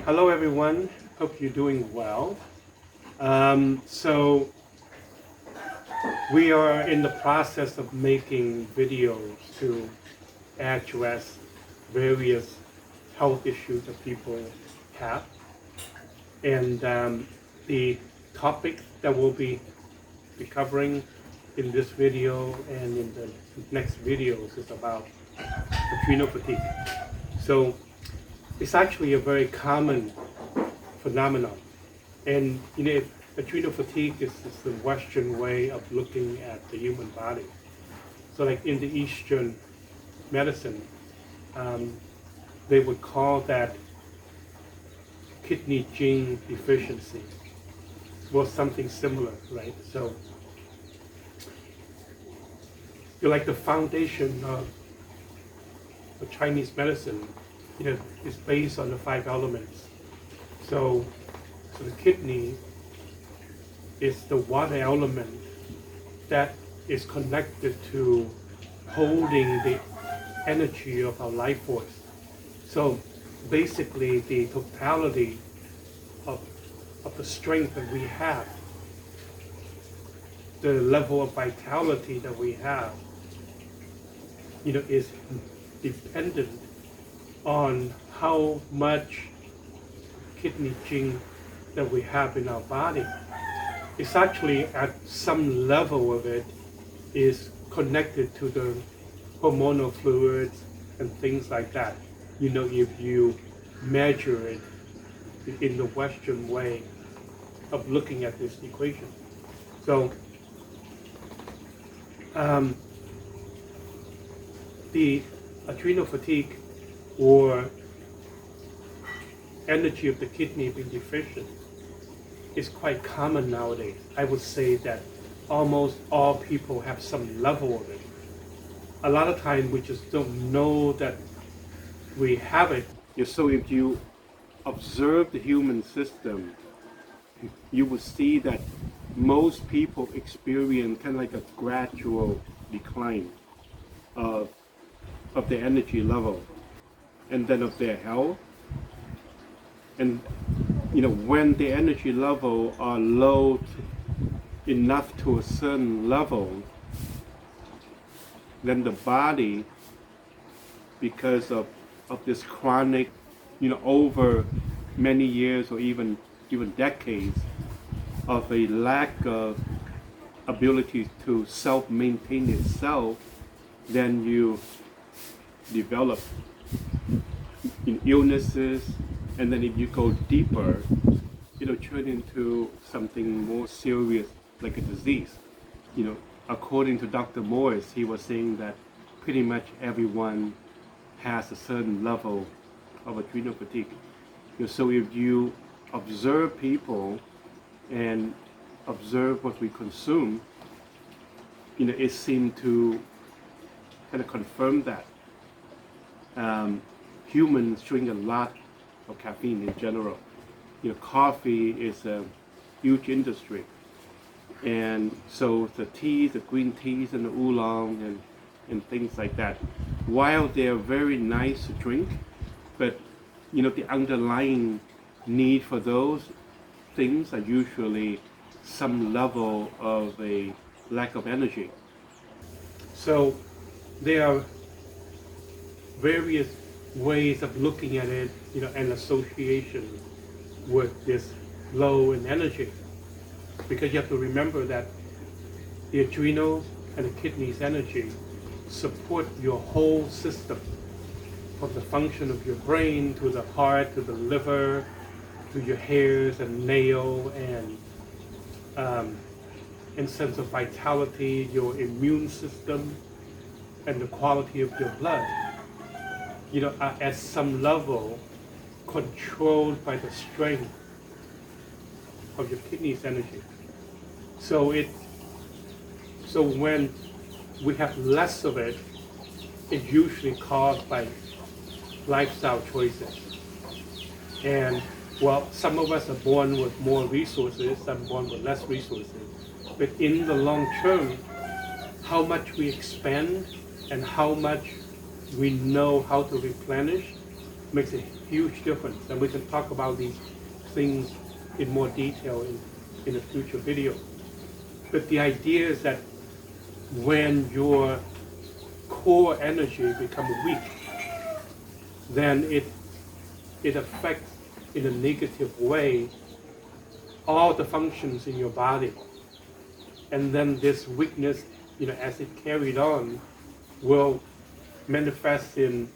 Hello, everyone. Hope you're doing well. So we are in the process of making videos to address various health issues that people have. And the topic that we'll be covering in this video and in the next videos is about adrenal fatigue. So it's actually a very common phenomenon. And adrenal fatigue is the Western way of looking at the human body. So like in the Eastern medicine, they would call that kidney Jing deficiency. Well, something similar, right? So you're like the foundation of Chinese medicine, is based on the 5 elements. So the kidney is the water element that is connected to holding the energy of our life force. So basically the totality of the strength that we have, the level of vitality that we have, is dependent on how much kidney Jing that we have in our body. It's actually at some level of it is connected to the hormonal fluids and things like that. If you measure it in the Western way of looking at this equation. So the adrenal fatigue or energy of the kidney being deficient is quite common nowadays. I would say that almost all people have some level of it. A lot of times we just don't know that we have it. So if you observe the human system, you will see that most people experience kind of like a gradual decline of their energy level and then of their health. And when the energy level are low enough to a certain level, then the body, because of this chronic, over many years or even decades of a lack of ability to self-maintain itself, then you develop illnesses, and then if you go deeper, it'll turn into something more serious, like a disease. According to Dr. Morris, he was saying that pretty much everyone has a certain level of adrenal fatigue. So if you observe people and observe what we consume, it seemed to kind of confirm that. Humans drink a lot of caffeine in general. Coffee is a huge industry, and so the teas, the green teas, and the oolong, and things like that. While they're very nice to drink, but the underlying need for those things are usually some level of a lack of energy. So there are various ways of looking at it, and association with this low in energy. Because you have to remember that the adrenals and the kidneys' energy support your whole system, from the function of your brain to the heart to the liver to your hairs and nail and sense of vitality, your immune system, and the quality of your blood, are at some level controlled by the strength of your kidneys' energy. So when we have less of it, it's usually caused by lifestyle choices. And well, some of us are born with more resources, some born with less resources. But in the long term, how much we expend and how much we know how to replenish makes a huge difference. And we can talk about these things in more detail in a future video. But the idea is that when your core energy becomes weak, then it affects in a negative way all the functions in your body. And then this weakness, as it carried on, will manifest in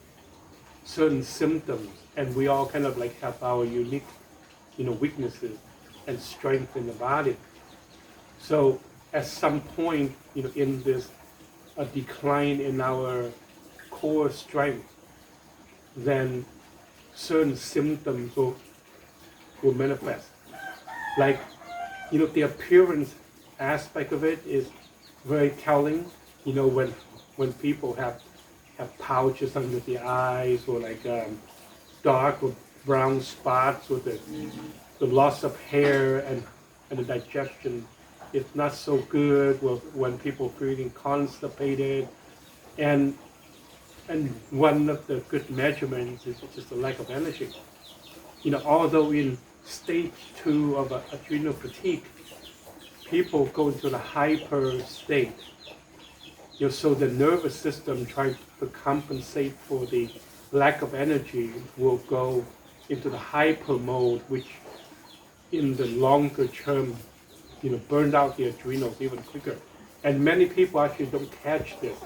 certain symptoms. And we all kind of like have our unique, weaknesses and strength in the body. So at some point, in this a decline in our core strength, then certain symptoms will manifest. Like, the appearance aspect of it is very telling. When people have pouches under the eyes, or like dark or brown spots, or the loss of hair and the digestion is not so good. When people feeling constipated, and one of the good measurements is just the lack of energy. Although in stage 2 of adrenal fatigue, people go into the hyper state. So the nervous system trying to compensate for the lack of energy will go into the hyper mode, which in the longer term, burned out the adrenals even quicker. And many people actually don't catch this.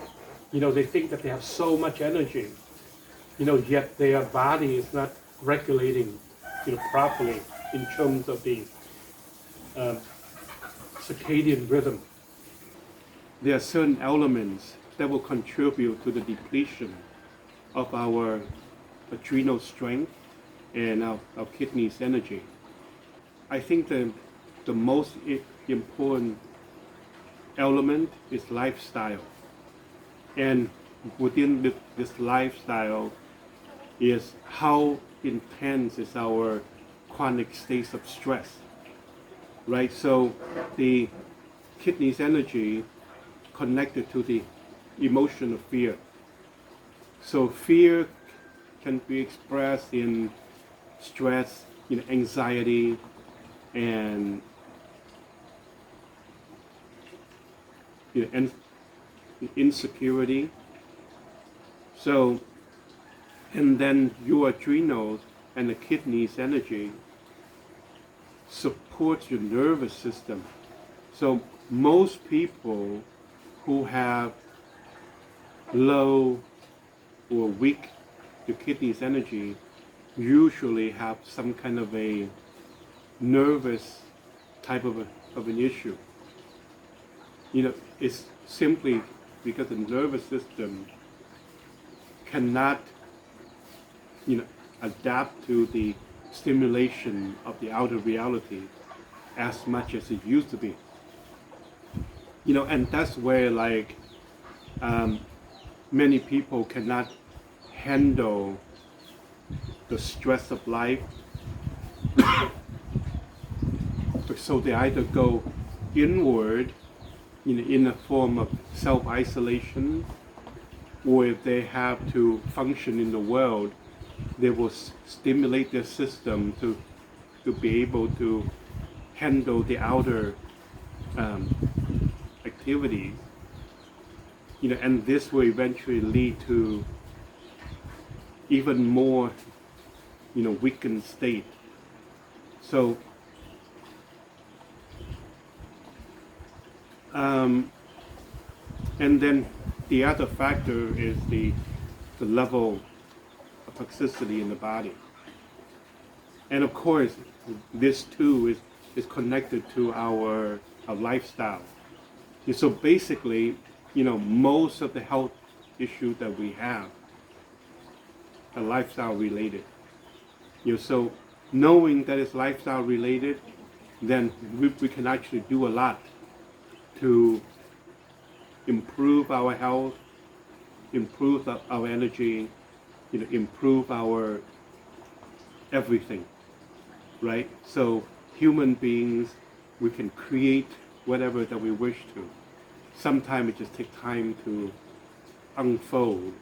They think that they have so much energy, yet their body is not regulating, properly in terms of the circadian rhythm. There are certain elements that will contribute to the depletion of our adrenal strength and our kidneys' energy. I think the most important element is lifestyle. And within this lifestyle is how intense is our chronic states of stress, right? So the kidneys' energy connected to the emotion of fear. So fear can be expressed in stress, anxiety, and insecurity. So, and then your adrenals and the kidneys' energy supports your nervous system. So most people who have low or weak the kidneys' energy usually have some kind of a nervous type of an issue. It's simply because the nervous system cannot, adapt to the stimulation of the outer reality as much as it used to be. And that's where many people cannot handle the stress of life. So they either go inward, in a form of self-isolation, or if they have to function in the world, they will stimulate their system to be able to handle the outer activities. And this will eventually lead to even more, weakened state. So, and then the other factor is the level of toxicity in the body. And of course, this too is connected to our lifestyle. So basically, most of the health issues that we have are lifestyle related. So knowing that it's lifestyle related, then we can actually do a lot to improve our health, improve our energy, improve our everything, right? So human beings, we can create whatever that we wish to. Sometimes it just takes time to unfold.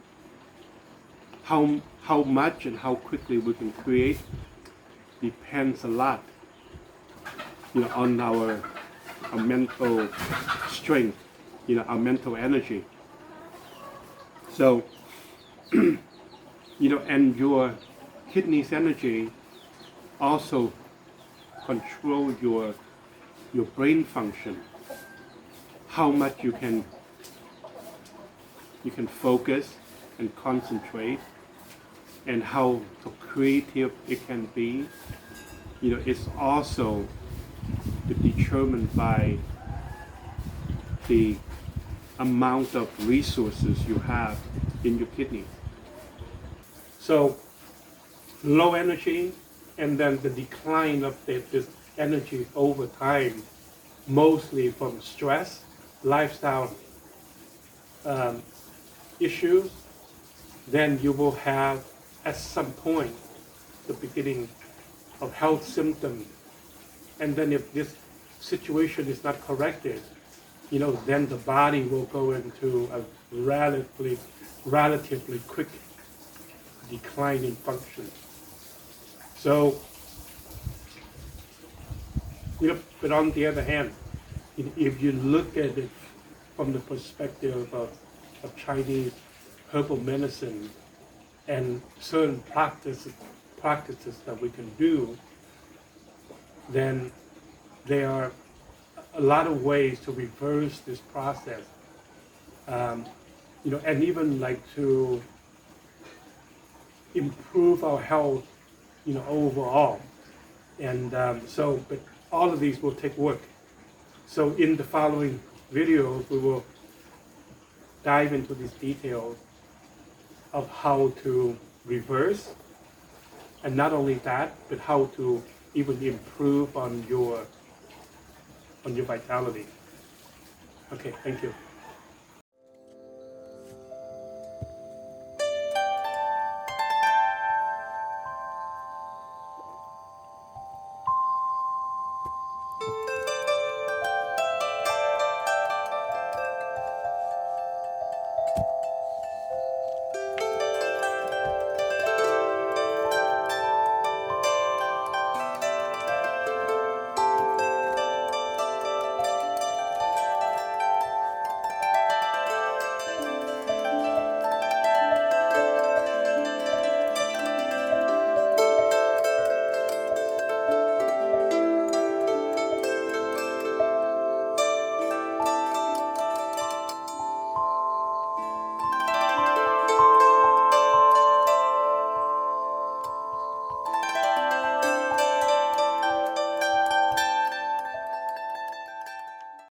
how much and how quickly we can create depends a lot, on our mental strength, our mental energy. So, and your kidneys energy also control your brain function, how much you can focus and concentrate, and how creative it can be. It's also determined by the amount of resources you have in your kidneys. So low energy, and then the decline of this energy over time, mostly from stress, lifestyle issues, then you will have at some point the beginning of health symptoms. And then if this situation is not corrected, then the body will go into a relatively quick decline in function. So, but on the other hand, if you look at it from the perspective of Chinese herbal medicine and certain practices that we can do, then there are a lot of ways to reverse this process, and even like to improve our health, overall. And but all of these will take work. So in the following videos, we will dive into these details of how to reverse, and not only that, but how to even improve on your vitality. Okay, thank you.